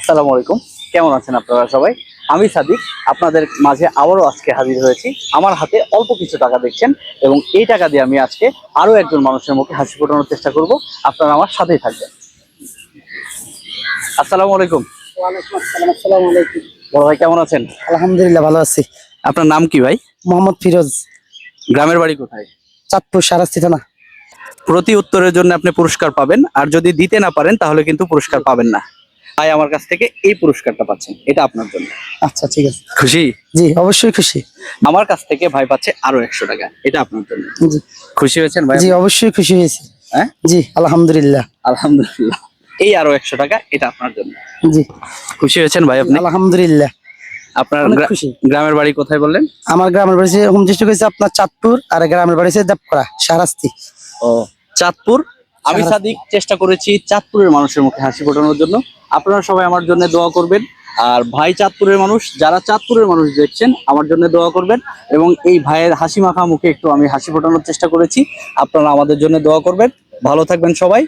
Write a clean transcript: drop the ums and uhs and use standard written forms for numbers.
আসসালামু আলাইকুম, কেমন আছেন আপনারা সবাই? আমি সাদিক আপনাদের মাঝে আবারও আজকে হাজির হয়েছি। আমার হাতে অল্প কিছু টাকা দেখছেন এবং এই টাকা দিয়ে আমি আজকে আরো একজন মানুষের মুখে হাসি ফোটানোর চেষ্টা করব। আপনারা আমার সাথেই থাকবেন। আসসালামু আলাইকুম। ওয়ালাইকুম আসসালাম। আসসালামু আলাইকুম। বড় ভাই কেমন আছেন? আলহামদুলিল্লাহ ভালো আছি। আপনার নাম কি ভাই? মোহাম্মদ ফিরোজ, গ্রামের বাড়ি কোথায়? চাঁদপুর সারাস্তি থানা। প্রতি উত্তরের জন্য আপনি পুরস্কার পাবেন, আর যদি দিতে না পারেন তাহলে কিন্তু পুরস্কার পাবেন না। ভাই আমার কাছ থেকে এই পুরস্কারটা পাচ্ছেন, এটা আপনার জন্য। আচ্ছা ঠিক আছে। খুশি? জি অবশ্যই খুশি। আমার কাছ থেকে ভাই পাচ্ছে আরো 100 টাকা, এটা আপনার জন্য। জি খুশি হয়েছেন ভাই? জি অবশ্যই খুশি হয়েছি। হ্যাঁ জি আলহামদুলিল্লাহ। আলহামদুলিল্লাহ। এই আরো 100 টাকা, এটা আপনার জন্য। জি খুশি হয়েছেন ভাই আপনি? আলহামদুলিল্লাহ। আপনার অনেক খুশি। গ্রামের বাড়ি কোথায় বললেন? আমার গ্রামের বাড়ি হোম ডিস্ট্রিক্ট হয়েছে আপনার চাঁদপুর, আর গ্রামের বাড়ি হচ্ছে দেবকড়া সারাস্তি। ও চাঁদপুর। আমি সারাস্তি। সাদিক চেষ্টা করেছি চাঁদপুরের মানুষের মুখে হাসি ফোটানোর জন্য। আপনারা সবাই আমার জন্য দোয়া করবেন। আর ভাই চাঁদপুরের মানুষ, যারা চাঁদপুরের মানুষ দেখছেন আমার জন্য দোয়া করবেন। এবং এই ভাইয়ের হাসি মাখা মুখে একটু আমি হাসি ফোটানোর চেষ্টা করেছি। আপনারা আমাদের জন্য দোয়া করবেন। ভালো থাকবেন সবাই।